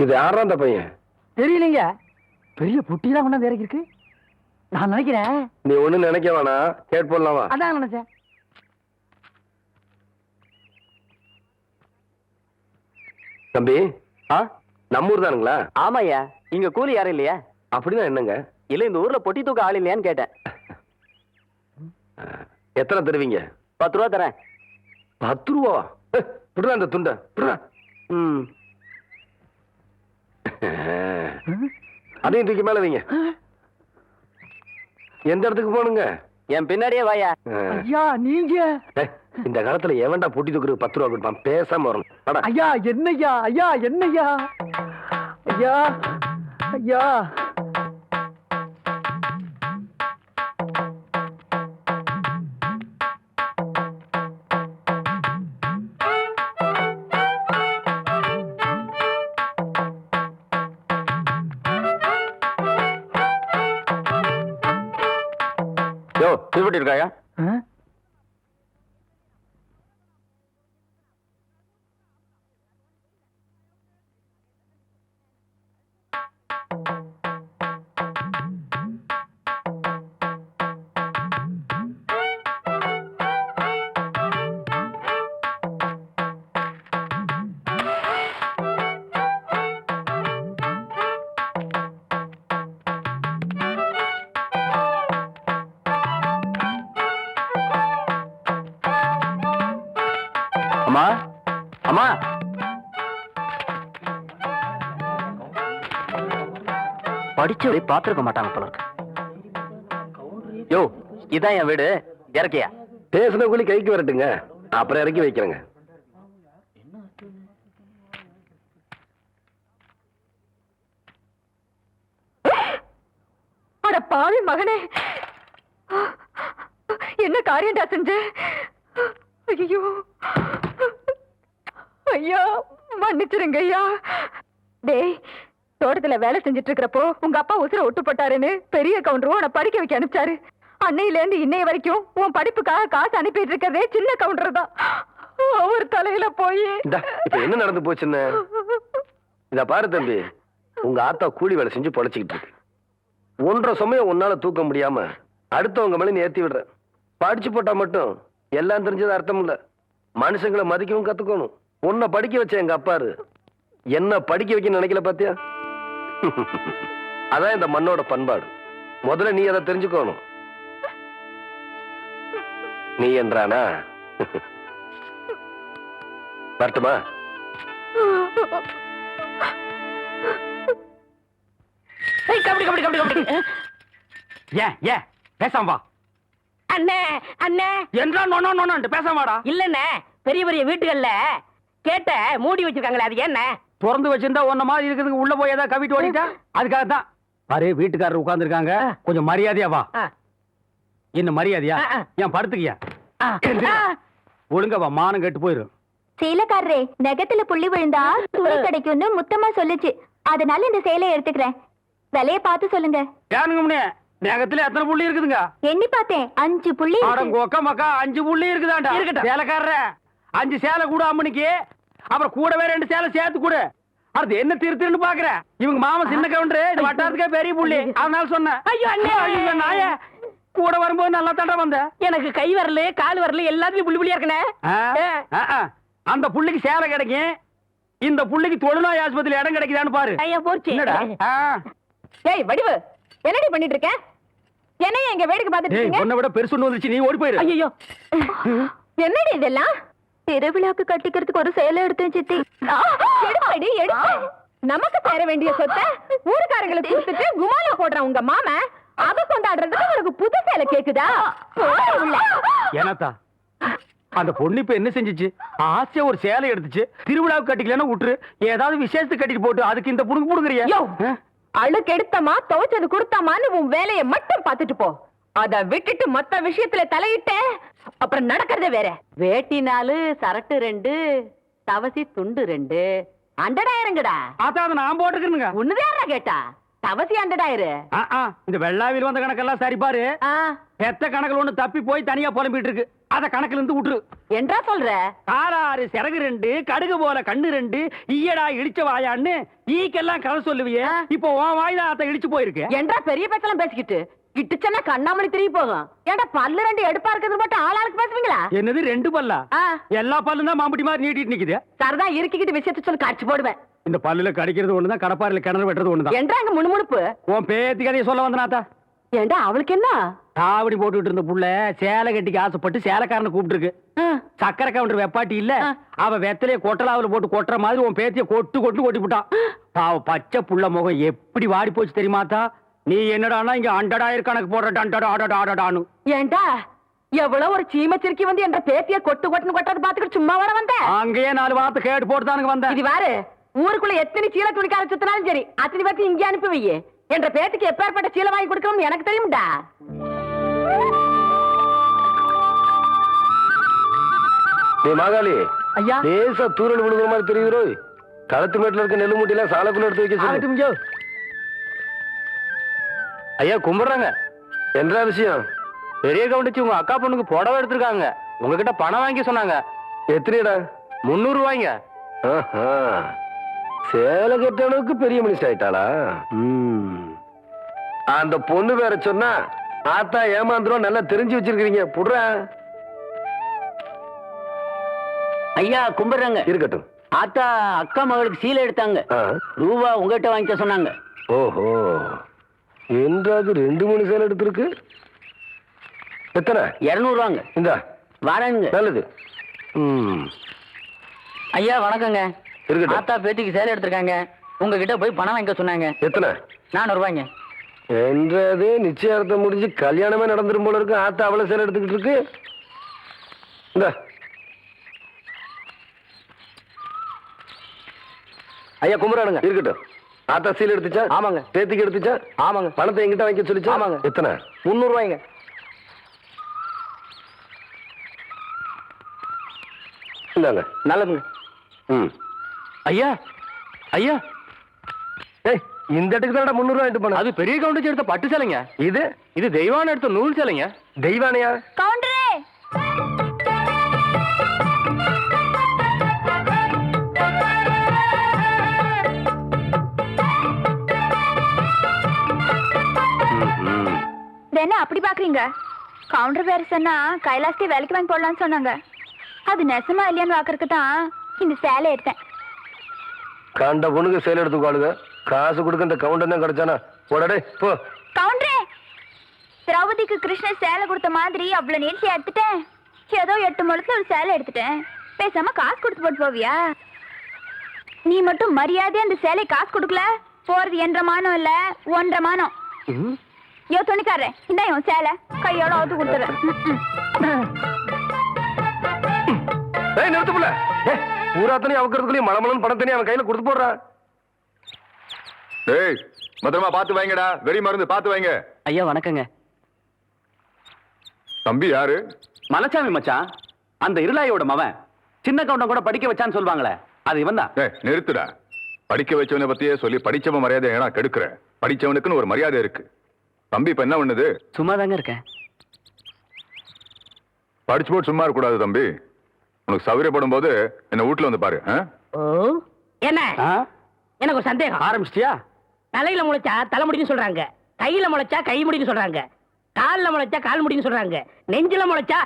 இது யாரா அந்த பையன்? தெரியலீங்க. பெரிய புட்டிலாம் கொண்டாந்து இறக்கி இருக்கு. நான் நினைக்கிறேன். நீ ஒண்ணு நினைக்க வேணாம், கேட் போடலாமா? அதான் நினைச்சேன். தம்பி, நம்ம ஊர் தானுங்களா? ஆமாய்யா. இங்க கூலி யாரும் இல்லையா? அப்படின்னா என்னங்க? இல்ல இந்த ஊர்ல பொட்டி தூக்க ஆள் இல்லையான்னு கேட்டேன். எத்தனை தருவீங்க? 10 ரூபா தரேன். 10 ரூபா? விடுறா அந்த துண்டை, விடுறா. அதையும் தூக்கி மேல வைங்க. எந்த இடத்துக்கு போகணுங்க? என் பின்னாடியே வாயா. ஐயா நீங்க இந்த காலத்துல எவன்டா பொட்டி தூக்குறதுக்கு 10 ரூபா கொடுப்பான்? பேசாம வரணும். ஐயா என்னய்யா? ஐயா என்னய்யா? ஐயா ஐயா திருப்பட்டி இருக்காயா? அம்மா, அம்மா, படிச்சு பாத்துருக்க மாட்டாங்க போல இருக்கு. யோ, இதான் என் வீடு. இறக்கியா? பேசுன கூலி கைக்கு வரட்டுங்க, அப்புறம் இறக்கி வைக்கிறேங்க. அட பாவி மகனே, என்ன காரியம்டா செஞ்ச? ஐயோ ஐயா, மன்னிச்சிருங்க ஐயா. டேய், தோட்டத்துல வேலை செஞ்சுட்டு இருக்கிறப்போ உங்க அப்பா உசுர ஒட்டு போட்டாருன்னு பெரிய கவுண்டரும் உன்னை படிக்க வைக்க அனுப்பிச்சாரு. அன்னையில இருந்து இன்னைய வரைக்கும் உன் படிப்புக்காக காசு அனுப்பிட்டு இருக்கிறதே சின்ன கவுண்டர் தான். அவர் தலையில போய் இப்ப என்ன நடந்து போச்சுன்னு இத பாரு தம்பி. உங்க ஆத்தா கூலி வேலை செஞ்சு பொழைச்சிக்கிட்டு இருக்கு. 1.5 சமயம் உன்னால தூக்க முடியாம அடுத்தவங்க மேல நீ ஏத்தி விடுற. படிச்சு போட்டா மட்டும் எல்லாம் தெரிஞ்சது அர்த்தம் இல்ல. மனுஷங்களை மதிக்கவும் கத்துக்கணும். உன்னை படிக்க வச்ச எங்க அப்பாரு என்ன படிக்க வைக்க நினைக்கல பாத்தியா? அதான் இந்த மண்ணோட பண்பாடு. முதல்ல நீ அதை தெரிஞ்சுக்கணும். நீ என்றானா வரட்டுமா? ஏன் பேசாம வா. அண்ணே அண்ணே என்றா நோனோ நோனோன்ட்டு பேசாம வாடா. இல்லண்ணே, பெரிய பெரிய வீட்டுகள்ல கேட்ட மூடி வச்சிருக்காங்களே, அது என்ன? திறந்து வச்சிருந்தா ஒன்ன மாதிரி இருக்குதுங்க. உள்ள போய் ஏதாவது கவிட்டு ஓடிட்டா அதுக்காக தான். பாரு, வீட்டுக்காரர் உட்கார்ந்து இருக்காங்க. கொஞ்சம் மரியாதையா வா. என்ன மரியாதையா? ஏன் படுத்துக்கியா? ஒழுங்கா வா, மானம் கெட்டு போயிரும். சேலைக்காரரே, நெகத்துல புள்ளி விழுந்தா துணி கிடைக்கும்னு முத்தமா சொல்லுச்சு. அதனால இந்த சேலையை எடுத்துக்கிறேன். விலைய பார்த்து சொல்லுங்க. ஏனுங்க முன்னே, நெகத்துல எத்தனை புள்ளி இருக்குதுங்க? எண்ணி பார்த்தேன், 5 புள்ளி. கொக்க மக்கா 5 புள்ளி இருக்குதாண்டா. இருக்கட்டும் சேலைக்காரர, 5 சேலை கூட அம்மனிக்கு, அப்புறம் கூடவே 2 சேலை சேர்த்து கூட. அது என்ன திருத்துன்னு பாக்குற? இவங்க மாமா சின்ன கவுண்டரு, இது வட்டாரத்துக்கே பெரிய புள்ளி. அதனால சொன்னேன். ஐயோ அண்ணே, ஐயோ நாய, கூட வரும்போது நல்லா தண்டை வந்த. எனக்கு கை வரல கால் வரல எல்லாத்துலயும் புள்ளி புள்ளியா இருக்கனே. அந்த புள்ளிக்கு சேலை கிடைக்கும், இந்த புள்ளிக்கு தொழுநோய் ஆஸ்பத்திரியில இடம் கிடைக்குதான்னு பாரு. ஐயா போச்சு. என்னடா? ஏய் வடிவு, என்னடி பண்ணிட்டு இருக்க? என்னைய எங்க வேடிக்கை பார்த்துட்டு இருக்கீங்க? உன்னை விட பெருசு ஒண்ணு வந்துச்சு, நீ ஓடி போயிரு. ஐயோ, என்னடி இதெல்லாம்? திருவிழாக்கு கட்டிக்கிறதுக்கு ஒரு சேலை எடுத்தேன் சித்தி. எடுப்படி எடுத்து நமக்கு தர வேண்டிய சொத்தை ஊருக்காரங்களுக்கு கொடுத்துட்டு குமால போடுற உங்க மாமா அத கொண்டாடுறதுக்கு உனக்கு புது சேலை கேக்குதா? ஏனாத்தா, அந்த பொண்ணு இப்ப என்ன செஞ்சிச்சு? ஆசையா ஒரு சேலை எடுத்துச்சு, திருவிழாவுக்கு கட்டிக்கலன்னா விட்டுரு, ஏதாவது விசேஷத்துக்கு கட்டிட்டு போட்டு அதுக்கு இந்த புடுங்க புடுங்குறியா? அழுக்கு எடுத்தமா துவைச்சது கொடுத்தாமான்னு உன் வேலையை மட்டும் பார்த்துட்டு போ. அத விட்டுட்டு மத்த விஷயத்துல தலையிட்ட அப்புறம் நடக்கிறதே வேற. வேட்டி 4, சரட்டு 2, தவசி துண்டு 2, அண்டடாயிரங்கடா. அதான் நான் போட்டுக்கிறேங்க. உன்னதாரா கேட்டா அவசியம் 100 ஆயிரம். இந்த வெள்ளாவில் வந்த கணக்கெல்லாம் சரி பாரு. பெத்த கணக்குல ஒண்ணு தப்பி போய் தனியா புலம்பிட்டு இருக்கு. அத கணக்குல இருந்து விட்டுரு. என்றா சொல்ற? காராறு சிறகு 2 கடுகு போல கண்ணு 2 ஈயடா இடிச்ச வாயான்னு ஈக்கெல்லாம் கதை சொல்லுவியே. இப்போ உன் வாயில அத இடிச்சு போயிருக்கு. என்றா பெரிய பேச்செல்லாம் பேசிக்கிட்டு கிட்டுச்சனா கண்ணாமணி திரும்பி போகும். ஏன்டா பல்லு 2 எடுப்பா இருக்கிறது மட்டும் ஆளாளுக்கு பேசுவீங்களா? என்னது 2 பல்லா? எல்லா பல்லும் தான் மாம்பட்டி மாதிரி நீட்டிட்டு நிக்குது. சரதா இருக்கிட்டு விஷயத்தை சொல்லி காட்சி போடுவேன். இந்த பல்லுல கடிக்கிறது ஒண்ணுதான், கடப்பாரில கிணறு வெட்டுறது ஒண்ணுதான். என்றாங்க முணுமுணுப்பு. உன் பேத்தி கதையை சொல்ல வந்தனாத்தா. ஏண்டா அவளுக்கு என்ன? காவடி போட்டுட்டு இருந்த புள்ள சேலை கட்டிக்கு ஆசைப்பட்டு சேலைக்காரனை கூப்பிட்டு இருக்கு. சக்கரை கவுண்டர் வெப்பாட்டி இல்ல, அவ வெத்தலைய கொட்டலாவில போட்டு கொட்டுற மாதிரி உன் பேத்திய கொட்டு கொட்டி விட்டான். பாவ பச்சை புள்ள முகம் எப்படி வாடி போச்சு தெரியுமாத்தா? நீ என்னடானா இங்க 100 ஆயிரம் கணக்கு போடுற. ஏண்டா எவ்வளவு ஒரு சீமச்சிருக்கி வந்து என்ற பேத்திய கொட்டுன்னு கொட்டது பாத்துக்கிட்டு சும்மா வர வந்த? அங்கேயே 4 வார்த்தை கேட்டு போட்டுதானுங்க வந்தேன். இது வாரு, ஊருக்குள்ள எத்தனை சீல துணிக்கார சுத்தினாலும் சரி அத்தனை பேர்த்து இங்கே அனுப்பி வையே. என்ற பேத்துக்கு எப்பேற்பட்ட சீலை வாங்கி கொடுக்கணும்னு எனக்கு தெரியும்டா. நீ மாகாளி ஐயா, லேசா தூரல் விழுகிற மாதிரி தெரியுது. களத்து மேட்டுல இருக்க நெல்லு மூட்டையில சாலைக்குள்ள எடுத்து வைக்க சொல்லு. ஐயா கும்பிடுறாங்க. என்ன விஷயம்? பெரிய கவுண்டிச்சு உங்க அக்கா பொண்ணுக்கு புடவை எடுத்திருக்காங்க. உங்ககிட்ட பணம் வாங்கி சொன்னாங்க. எத்தனைடா? 300 ரூபாய்ங்க. சேலை கட்ட அளவுக்கு பெரிய மனுஷன் ஆயிட்டாளா? அந்த பொண்ணு வேற சொன்னா ஆத்தா ஏமாந்துரும். நல்லா தெரிஞ்சு வச்சிருக்கீங்க. புடுற ஐயா கும்பிடுறாங்க. இருக்கட்டும். ஆத்தா அக்கா மகளுக்கு சீலை எடுத்தாங்க. ரூபா உங்ககிட்ட வாங்கிக்க சொன்னாங்க. ஓஹோ, என்றாது 2 3 சேலை எடுத்திருக்கு. எத்தனை? 200 ரூபாங்க. இந்த வாரங்க. நல்லது. ஐயா வணக்கங்க. இருக்கட்டும். ஆத்தா பேத்திக்கு சேலை எடுத்திருக்காங்க. உங்ககிட்ட போய் பணம் வாங்கிக்க சொன்னாங்க. எத்தனை? 400 ரூபாய்ங்க. என்றது நிச்சயார்த்தம் முடிஞ்சு கல்யாணமே நடந்துரும் போல இருக்கு. ஆத்தா அவ்வளவு சேலை எடுத்துக்கிட்டு இருக்கு. இந்த ஐயா கும்பிடானுங்க. இருக்கட்டும். ஆத்தா சீல் எடுத்துச்சா? ஆமாங்க. பேத்திக்கு எடுத்துச்சா? ஆமாங்க. பணத்தை எங்கிட்ட வாங்கி சொல்லிச்சா? ஆமாங்க. எத்தனை? 300 ரூபாய்ங்க. இந்தாங்க. நல்லதுங்க. ஐயா ஐயா ஏய், இந்த இடத்துக்கு தான் 300 ரூபாய் எடுத்து போன. அது பெரிய கவுண்டிச்சு எடுத்த பட்டு சேலைங்க. இது தெய்வான எடுத்த நூல் சேலைங்க. தெய்வானையா? கவுண்டரே, என்ன அப்படி பாக்குறீங்க? கவுண்டர் வேற சொன்னா கைலாசத்தை வேலைக்கு வாங்கி போடலாம்னு சொன்னாங்க. அது நெசமா இல்லையான்னு பாக்குறதுக்கு தான் இந்த சேலை எடுத்தேன். கண்ட பொண்ணுக்கு சேலை எடுத்துக்காளுங்க. காசு கொடுக்க இந்த கவுண்டர் தான் கிடைச்சானா? போடடே போ. கவுண்டரே, திரௌபதிக்கு கிருஷ்ணர் சேலை கொடுத்த மாதிரி அவ்வளவு நீட்சி எடுத்துட்டேன். ஏதோ 8 முழத்துல ஒரு சேலை எடுத்துட்டேன். பேசாம காசு கொடுத்து போட்டு போவியா? நீ மட்டும் மரியாதையா அந்த சேலை காசு கொடுக்கல, போறது 1.5 மானம் இல்ல 1.5 மானம். யோ துணிக்காரன், இந்த இவன் சேலை கையோட அவுத்து கொடுத்துறேன். நிறுத்துப்புல பூராத்தனையும் அவக்கிறதுக்குள்ளேயும் மலமலன் பணத்தனையும் அவன் கையில கொடுத்து போடுறான். ஏய், பத்திரமா பாத்து வைங்கடா. வெடி மருந்து பாத்து வைங்க. ஐயா வணக்கங்க. தம்பி யாரு? மலைச்சாமி மச்சான். அந்த இருளாயோட மவன். சின்ன கவுண்டம் கூட படிக்க வச்சான்னு சொல்லுவாங்களே, அது இவன் தான். நிறுத்துடா. படிக்க வச்சவனை பத்தியே சொல்லி படிச்சவன் மரியாதை ஏன்னா கெடுக்கிற. படிச்சவனுக்குன்னு ஒரு மரியாதை இருக்கு. தம்பி இப்ப என்ன பண்ணுது? சும்மா தாங்க இருக்கேன். படிச்சு போட்டு சும்மா இருக்க கூடாது தம்பி. உனக்கு சௌகரியப்படும் போது என்ன வீட்டுல வந்து பாரு. என்ன எனக்கு ஒரு சந்தேகம். ஆரம்பிச்சிட்டியா? தலையில முளைச்சா தலைமுடின்னு சொல்றாங்க, கையில முளைச்சா கை முடின்னு சொல்றாங்க, கால்ல முளைச்சா கால் முடின்னு சொல்றாங்க, நெஞ்சில முளைச்சா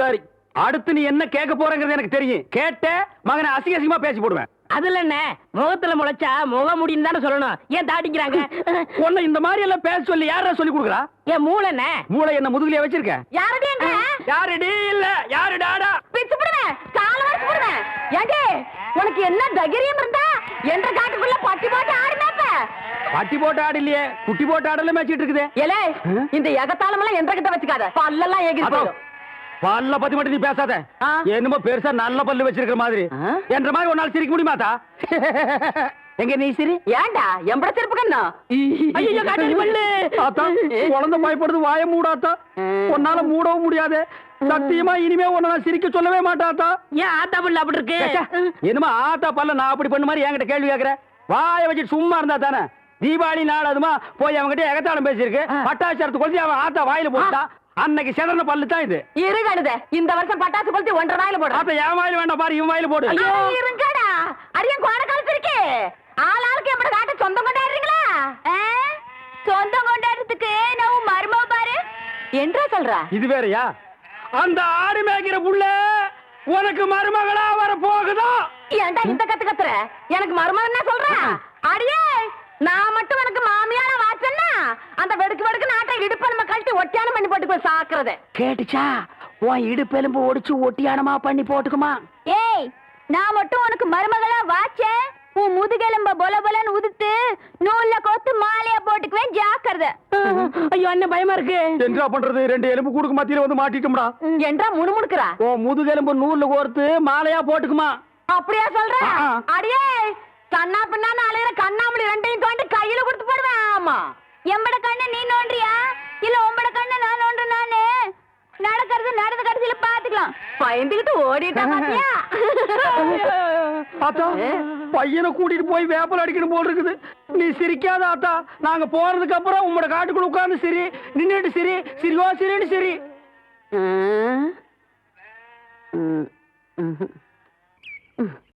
சரி. அடுத்து நீ என்ன கேட்க போறங்கிறது எனக்கு தெரியும். கேட்ட மகனை அசிங்க அசிங்கமா பேசி போடுவேன். அதுல என்ன முகத்துல முளைச்சா முக முடின்னு தானே சொல்லணும். ஏன் தாட்டிக்கிறாங்க? உன்னை இந்த மாதிரி எல்லாம் பேச சொல்லி யாரா சொல்லி கொடுக்குறா? என் மூளை என்ன? மூளை என்ன முதுகுலயே வச்சிருக்க? யாரடி யாருடி இல்ல யாருடாடா? பிச்சு போடுவேன், கால வரைச்சு போடுவேன். ஏண்டி உனக்கு என்ன தைரியம் இருந்தா என்ற காட்டுக்குள்ள பட்டி போட்டு ஆடுனாப்ப? பட்டி போட்டு ஆடு இல்லையே, குட்டி போட்டு ஆடல மேய்ச்சிட்டு இருக்குது. ஏலே, இந்த எகத்தாளம் எல்லாம் என்ற கிட்ட வச்சுக்காத, பல்லெல்லாம் ஏகிட்டு போயிடும். பல்ல பத்தி மட்டும் நீ பேசாத. என்னமோ பெருசா நல்ல பல்லு வச்சிருக்கிற மாதிரி. என்ற மாதிரி ஒரு நாள் சிரிக்க முடியுமாத்தா? எங்க நீ சிரி? ஏண்டா எம்பட செருப்பு கண்ணா? ஐயோ காட்டு பல்லு. ஆத்தா, குழந்தை பயப்படுது, வாய மூடாத்தா. உன்னால மூடவும் முடியாது. சத்தியமா இனிமே உன்னை நான் சிரிக்க சொல்லவே மாட்டாத்தா. ஏன் ஆத்தா பல்லு அப்படி இருக்கு? என்னமா ஆத்தா பல்ல நான் அப்படி பண்ண மாதிரி என்கிட்ட கேள்வி கேக்குற? வாய வச்சுட்டு சும்மா இருந்தா தானே. தீபாவளி நாள் அதுமா போய் அவங்ககிட்ட எகத்தாளம் பேசியிருக்கு பட்டாசு எடுத்து கொளுத்தி அவன் ஆத்தா வாயில போட்டா அன்னைக்கு செதறன பல்லு தான் இது. இருகழுத இந்த வருஷம் பட்டாசு கொளுத்தி 1.5 வாயில போடு. ஆத்தா என் வாயில வேண்டாம் பாரு, இவன் வாயில போடு. ஐயோ இருங்கடா, அடியன் கோட காலத்து இருக்கு. ஆளாளுக்கு எப்படி காட்ட சொந்தம் கொண்டாடுறீங்களா? சொந்தம் கொண்டாடுறதுக்கு நான் மருமவ பாரு. என்றா சொல்ற? இது வேறயா? அந்த ஆடு மேய்க்கிற புள்ள உனக்கு மருமகளா வர போகுதா? ஏன்டா இந்த கத்து கத்துற? எனக்கு மருமகன் என்ன சொல்ற? அடியே நான் மட்டும் எனக்கு மாமியார வாச்சன்னா அந்த வெடுக்கு நாட்டை இடுப்ப நம்ம கழட்டி ஒட்டியானம் பண்ணி போட்டுக்கோ சாக்குறத. கேட்டுச்சா? உன் இடுப்பெலும்பு ஒடிச்சு ஒட்டியானமா பண்ணி போட்டுக்குமா? ஏய், நான் மட்டும் உனக்கு மருமகளா வாச்சேன், உன் முதுகெலும்ப பொல பொலன்னு உதுத்து நூல்ல கோத்து மாலையா போட்டுக்குவேன், ஜாக்கிரதை. ஐயோ என்ன பயமா இருக்கு. என்ன பண்றது? 2 எலும்பு கூடுக்கு மத்தியில வந்து மாட்டிட்டோம்டா. என்றா முணுமுணுக்குறா? ஓ முதுகெலும்பு நூல்ல கோர்த்து மாலையா போட்டுக்குமா? அப்படியா சொல்ற? அடியே கண்ணா பின்னான்னு அலையிற கண்ணாமணி 2ஐயும் தோண்டி கையில கொடுத்து போடுவேன். ஆமா, எம்பட கண்ணை நீ நோண்டியா இல்ல உம்பட கண்ணை நான் நோண்டு? நானு நடக்கிறது நடந்த கடைசியில பாத்துக்கலாம். பயந்துகிட்டு ஓடிட்டா பாத்தியா? ஆத்தா பையனை கூட்டிட்டு போய் வேப்பல் அடிக்கணும் போல் இருக்குது. நீ சிரிக்காத ஆத்தா. நாங்க போறதுக்கு அப்புறம் உங்களோட காட்டுக்குள்ள உட்கார்ந்து சிரி, நின்னுட்டு சிரி, சிரிவா சிரின்னு சிரி.